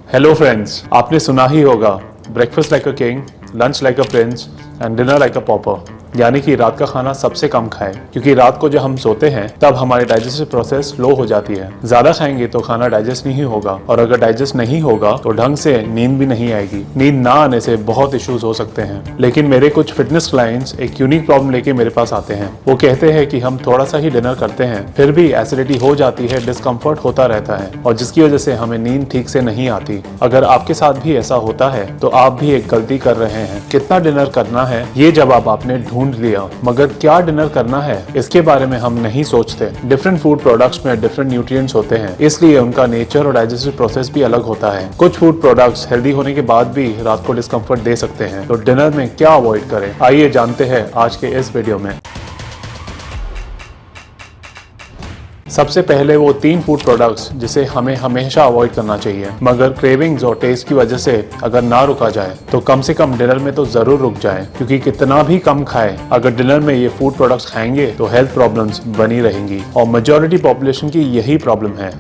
Hello friends, आपने सुना ही होगा breakfast like a king, lunch like a prince and dinner like a pauper. यानी कि रात का खाना सबसे कम खाएं, क्योंकि रात को जब हम सोते हैं तब हमारी डाइजेस्टिव प्रोसेस स्लो हो जाती है। ज्यादा खाएंगे तो खाना डाइजेस्ट नहीं होगा, और अगर डाइजेस्ट नहीं होगा तो ढंग से नींद भी नहीं आएगी। नींद ना आने से बहुत इश्यूज हो सकते हैं। लेकिन मेरे कुछ फिटनेस क्लाइंट्स एक यूनिक प्रॉब्लम लेके मेरे पास आते हैं। वो कहते हैं कि हम थोड़ा सा ही डिनर करते हैं, फिर भी एसिडिटी हो जाती है, डिस्कम्फर्ट होता रहता है, और जिसकी वजह से हमें नींद ठीक से नहीं आती। अगर आपके साथ भी ऐसा होता है तो आप भी एक गलती कर रहे हैं। कितना डिनर करना है ये जवाब आपने ढूंढ लिया, मगर क्या डिनर करना है इसके बारे में हम नहीं सोचते। डिफरेंट फूड प्रोडक्ट्स में डिफरेंट न्यूट्रिएंट्स होते हैं, इसलिए उनका नेचर और डाइजेस्टिव प्रोसेस भी अलग होता है। कुछ फूड प्रोडक्ट्स हेल्दी होने के बाद भी रात को डिस्कम्फर्ट दे सकते हैं, तो डिनर में क्या अवॉइड करें, आइए जानते हैं आज के इस वीडियो में। सबसे पहले वो 3 फूड प्रोडक्ट्स जिसे हमें हमेशा अवॉइड करना चाहिए, मगर क्रेविंग्स और टेस्ट की वजह से अगर ना रुका जाए तो कम से कम डिनर में तो जरूर रुक जाए, क्योंकि कितना भी कम खाए, अगर डिनर में ये फूड प्रोडक्ट्स खाएंगे तो हेल्थ प्रॉब्लम्स बनी रहेंगी, और मेजॉरिटी पॉपुलेशन की यही प्रॉब्लम है।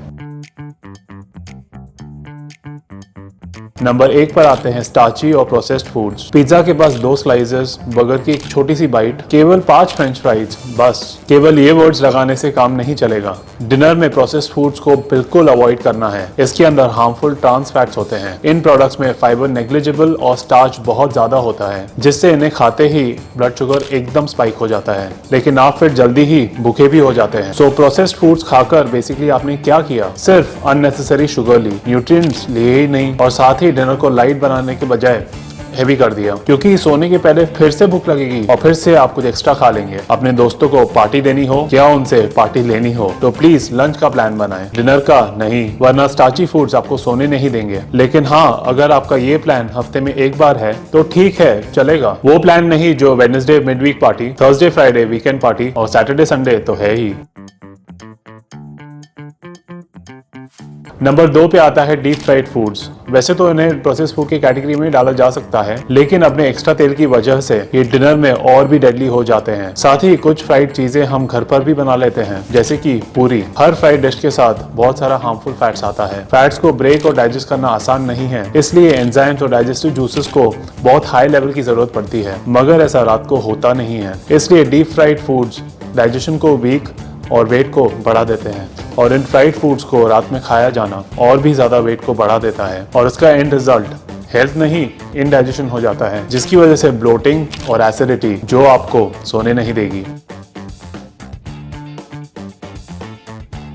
नंबर 1 पर आते हैं स्टार्ची और प्रोसेस्ड फूड्स। पिज्जा के पास 2 स्लाइसेस, बर्गर की एक छोटी सी बाइट, केवल 5 फ्रेंच फ्राइज, बस। केवल ये वर्ड्स लगाने से काम नहीं चलेगा। डिनर में प्रोसेस्ड फूड्स को बिल्कुल अवॉइड करना है। इसके अंदर हार्मफुल ट्रांस फैट्स होते हैं। इन प्रोडक्ट्स में फाइबर नेग्लिजिबल और स्टार्च बहुत ज्यादा होता है, जिससे इन्हें खाते ही ब्लड शुगर एकदम स्पाइक हो जाता है, लेकिन आप फिर जल्दी ही भूखे भी हो जाते हैं। सो प्रोसेस्ड फूड्स खाकर बेसिकली आपने क्या किया? सिर्फ अननेसेसरी शुगर ली, न्यूट्रिएंट्स लिए ही नहीं, और साथ ही डिनर को लाइट बनाने के बजाय हेवी कर दिया, क्योंकि सोने के पहले फिर से भूख लगेगी और फिर से आप कुछ एक्स्ट्रा खा लेंगे। अपने दोस्तों को पार्टी देनी हो या उनसे पार्टी लेनी हो तो प्लीज लंच का प्लान बनाएं, डिनर का नहीं, वरना स्टार्ची फूड्स आपको सोने नहीं देंगे। लेकिन हाँ, अगर आपका ये प्लान हफ्ते में एक बार है तो ठीक है, चलेगा। वो प्लान नहीं जो Wednesday midweek party, Thursday Friday weekend party और सैटरडे संडे तो है ही। नंबर 2 पे आता है डीप फ्राइड फूड्स। वैसे तो इन्हें प्रोसेस फूड की कैटेगरी में डाला जा सकता है, लेकिन अपने एक्स्ट्रा तेल की वजह से ये डिनर में और भी डेडली हो जाते हैं। साथ ही कुछ फ्राइड चीजें हम घर पर भी बना लेते हैं, जैसे कि पूरी। हर फ्राइड डिश के साथ बहुत सारा हार्मफुल फैट्स आता है। फैट्स को ब्रेक और डाइजेस्ट करना आसान नहीं है, इसलिए एंजाइम्स और डाइजेस्टिव जूसेस को बहुत हाई लेवल की जरूरत पड़ती है, मगर ऐसा रात को होता नहीं है। इसलिए डीप फ्राइड फूड्स डाइजेशन को वीक और वेट को बढ़ा देते हैं, और इन फ्राइड फूड्स को रात में खाया जाना और भी ज्यादा वेट को बढ़ा देता है, और इसका एंड रिजल्ट हेल्थ नहीं, इनडाइजेशन हो जाता है, जिसकी वजह से ब्लोटिंग और एसिडिटी जो आपको सोने नहीं देगी।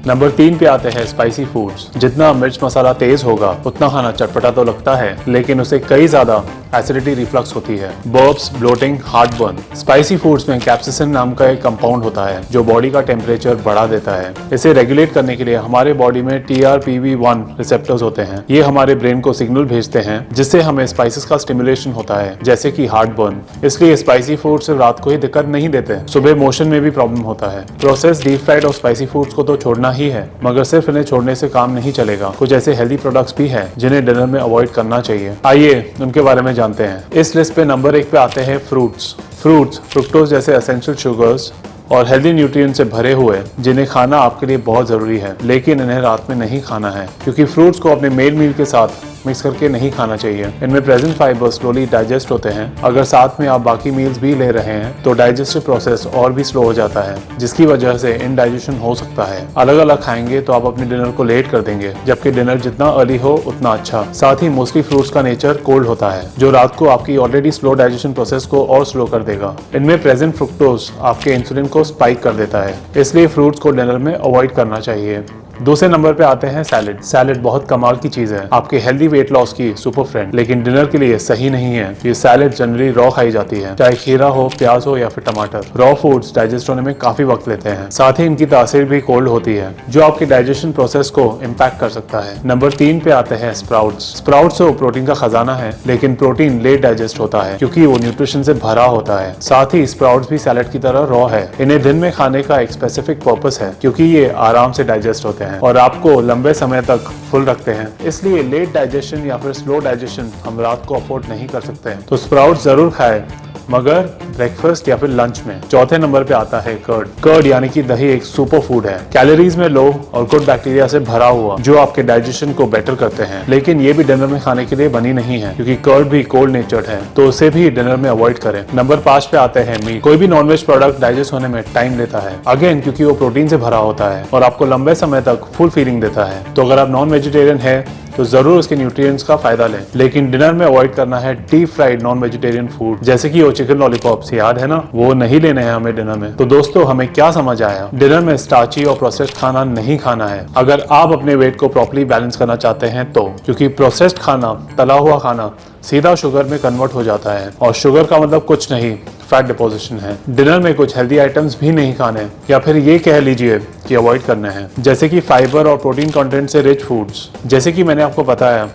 नंबर 3 पे आते हैं स्पाइसी फूड्स। जितना मिर्च मसाला तेज होगा उतना खाना चटपटा तो लगता है, लेकिन उसे कई ज्यादा एसिडिटी रिफ्लक्स होती है, बर्प्स, ब्लोटिंग, हार्टबर्न। स्पाइसी फूड्स में कैप्सिसिन नाम का एक कंपाउंड होता है जो बॉडी का टेम्परेचर बढ़ा देता है। इसे रेगुलेट करने के लिए हमारे बॉडी में TRPV1 रिसेप्टर्स होते हैं। ये हमारे ब्रेन को सिग्नल भेजते हैं, जिससे हमें स्पाइसेस का स्टिमुलेशन होता है, जैसे कि हार्टबर्न। इसलिए स्पाइसी फूड सिर्फ रात को ही दिक्कत नहीं देते, सुबह मोशन में भी प्रॉब्लम होता है। प्रोसेस डीप फ्राइड और स्पाइसी फूड्स को तो छोड़ना ही है, मगर सिर्फ इन्हें छोड़ने से काम नहीं चलेगा। कुछ ऐसे हेल्दी प्रोडक्ट्स भी हैं जिन्हें डिनर में अवॉइड करना चाहिए। आइए उनके बारे में जानते हैं। इस लिस्ट पे नंबर 1 पे आते हैं फ्रूट्स। फ्रूट्स फ्रुक्टोज जैसे एसेंशियल शुगर्स और हेल्दी न्यूट्रिएंट्स से भरे हुए, जिन्हें खाना आपके लिए बहुत जरूरी है, लेकिन इन्हें रात में नहीं खाना है, क्योंकि फ्रूट्स को अपने मेन मील के साथ मिक्स करके नहीं खाना चाहिए। इनमें प्रेजेंट फाइबर स्लोली डाइजेस्ट होते हैं। अगर साथ में आप बाकी मील्स भी ले रहे हैं तो डाइजेस्टिव प्रोसेस और भी स्लो हो जाता है, जिसकी वजह से इनडाइजेशन हो सकता है। अलग अलग खाएंगे तो आप अपने डिनर को लेट कर देंगे, जबकि डिनर जितना अर्ली हो उतना अच्छा। साथ ही मोस्टली फ्रूट्स का नेचर कोल्ड होता है, जो रात को आपकी ऑलरेडी स्लो डाइजेशन प्रोसेस को और स्लो कर देगा। इनमें प्रेजेंट फ्रुक्टोज आपके इंसुलिन को स्पाइक कर देता है, इसलिए फ्रूट्स को डिनर में अवॉइड करना चाहिए। दूसरे नंबर पे आते हैं सैलेड। सैलेड बहुत कमाल की चीज है, आपके हेल्दी वेट लॉस की सुपर फ्रेंड, लेकिन डिनर के लिए सही नहीं है। ये सैलेड जनरली रॉ खाई जाती है, चाहे खीरा हो, प्याज हो या फिर टमाटर। रॉ फूड्स डाइजेस्ट होने में काफी वक्त लेते हैं, साथ ही इनकी तासीर भी कोल्ड होती है, जो आपके डाइजेशन प्रोसेस को इम्पैक्ट कर सकता है। नंबर 3 पे आते हैं स्प्राउट्स। स्प्राउट्स तो प्रोटीन का खजाना है, लेकिन प्रोटीन लेट डाइजेस्ट होता है, क्योंकि वो न्यूट्रिशन से भरा होता है। साथ ही स्प्राउट्स भी सैलेड की तरह रॉ है। इन्हें दिन में खाने का एक स्पेसिफिक पर्पस है, क्योंकि ये आराम से डाइजेस्ट होते हैं और आपको लंबे समय तक फुल रखते हैं। इसलिए लेट डाइजेशन या फिर स्लो डाइजेशन हम रात को अफोर्ड नहीं कर सकते हैं, तो स्प्राउट्स जरूर खाएं, मगर ब्रेकफास्ट या फिर लंच में। चौथे नंबर पे आता है कर्ड। कर्ड यानी कि दही एक सुपर फूड है, कैलोरीज में लो और गुड बैक्टीरिया से भरा हुआ, जो आपके डाइजेशन को बेटर करते हैं। लेकिन ये भी डिनर में खाने के लिए बनी नहीं है, क्योंकि कर्ड भी कोल्ड नेचर्ड है, तो उसे भी डिनर में अवॉइड करें। नंबर 5 पे आते हैं मीट। कोई भी नॉनवेज प्रोडक्ट डाइजेस्ट होने में टाइम लेता है, अगेन क्योंकि वो प्रोटीन से भरा होता है और आपको लंबे समय तक फुल फीलिंग देता है। तो अगर आप नॉन वेजिटेरियन है तो जरूर उसके न्यूट्रिएंट्स का फायदा लें, लेकिन डिनर में अवॉइड करना है deep fried non vegetarian food, जैसे कि वो चिकन लॉलीपॉप्स, याद है ना, वो नहीं लेने हैं हमें डिनर में। तो दोस्तों, हमें क्या समझ आया? डिनर में स्टार्ची और प्रोसेस्ड खाना नहीं खाना है, अगर आप अपने वेट को प्रॉपर्ली बैलेंस करना चाहते हैं तो, क्योंकि प्रोसेस्ड खाना, तला हुआ खाना सीधा शुगर में कन्वर्ट हो जाता है, और शुगर का मतलब कुछ नहीं, फैट डिपोजिशन है। डिनर में कुछ हेल्दी आइटम्स भी नहीं खाने, या फिर ये कह लीजिए कि अवॉइड करने हैं, जैसे कि फाइबर और प्रोटीन कंटेंट से रिच फूड्स। जैसे कि मैंने आपको बताया,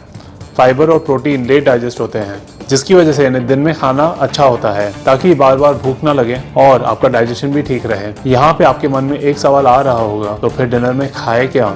फाइबर और प्रोटीन लेट डाइजेस्ट होते हैं, जिसकी वजह से इन्हें दिन में खाना अच्छा होता है, ताकि बार बार भूख ना लगे और आपका डाइजेशन भी ठीक रहे। यहाँ पे आपके मन में एक सवाल आ रहा होगा, तो फिर डिनर में खाए क्या?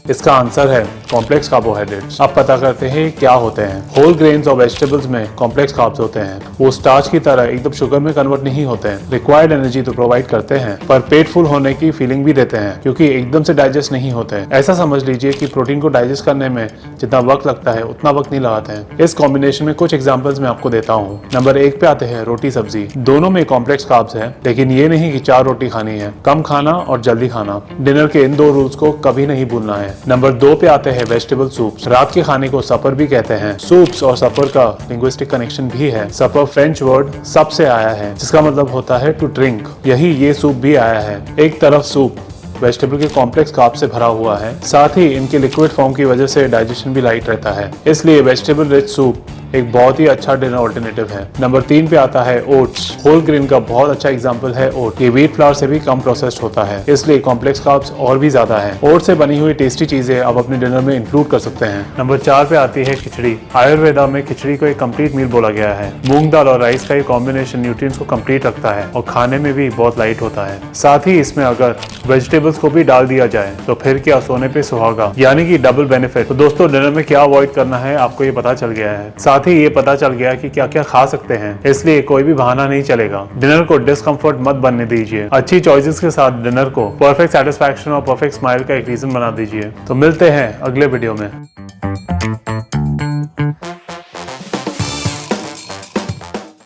इसका आंसर है कॉम्प्लेक्स कार्बोहाइड्रेट्स। अब पता करते हैं क्या होते हैं। होल ग्रेन्स और वेजिटेबल्स में कॉम्प्लेक्स कार्ब्स होते हैं, वो स्टार्च की तरह एकदम शुगर में कन्वर्ट नहीं होते हैं। रिक्वायर्ड एनर्जी तो प्रोवाइड करते हैं, पर पेट फुल होने की फीलिंग भी देते हैं, क्योंकि एकदम से डाइजेस्ट नहीं होते हैं। ऐसा समझ लीजिए कि प्रोटीन को डाइजेस्ट करने में जितना वक्त लगता है उतना वक्त नहीं लगाते हैं। इस कॉम्बिनेशन में कुछ एग्जाम्पल्स मैं आपको देता हूँ। नंबर 1 पे आते हैं रोटी सब्जी। दोनों में कॉम्प्लेक्स कार्ब्स है, लेकिन ये नहीं कि 4 रोटी खानी है, कम खाना और जल्दी खाना। डिनर के इन 2 रूल्स को कभी नहीं भूलना है। नंबर 2 पे आते हैं वेजिटेबल सूप्स। रात के खाने को सपर भी कहते हैं। सूप्स और सपर का लिंग्विस्टिक कनेक्शन भी है। सपर फ्रेंच वर्ड सप से आया है, जिसका मतलब होता है टू ड्रिंक। यही ये सूप भी आया है। एक तरफ सूप वेजिटेबल के कॉम्प्लेक्स कार्ब से भरा हुआ है, साथ ही इनके लिक्विड फॉर्म की वजह से डाइजेशन भी लाइट रहता है, इसलिए वेजिटेबल रिच सूप एक बहुत ही अच्छा डिनर ऑल्टरनेटिव है। नंबर 3 पे आता है ओट्स। होल ग्रेन का बहुत अच्छा एग्जांपल है ओट। ये व्हीट फ्लावर से भी कम प्रोसेस्ड होता है, इसलिए कॉम्प्लेक्स कार्ब्स और भी ज्यादा है। ओट से बनी हुई टेस्टी चीजें आप अपने डिनर में इंक्लूड कर सकते हैं। नंबर 4 पे आती है खिचड़ी। आयुर्वेदा में खिचड़ी को एक कंप्लीट मील बोला गया है। मूंग दाल और राइस का ये कॉम्बिनेशन न्यूट्रिएंट्स को कंप्लीट रखता है और खाने में भी बहुत लाइट होता है। साथ ही इसमें अगर वेजिटेबल्स को भी डाल दिया जाए तो फिर क्या, सोने पे सुहागा, यानी कि डबल बेनिफिट। तो दोस्तों, डिनर में क्या अवॉइड करना है आपको ये पता चल गया है। साथ ही ये पता चल गया कि क्या क्या खा सकते हैं, इसलिए कोई भी बहाना नहीं चलेगा। डिनर को डिस्कम्फर्ट मत बनने दीजिए। अच्छी चॉइसेस के साथ डिनर को परफेक्ट सेटिस्फैक्शन और परफेक्ट स्माइल का एक रीजन बना दीजिए। तो मिलते हैं अगले वीडियो में।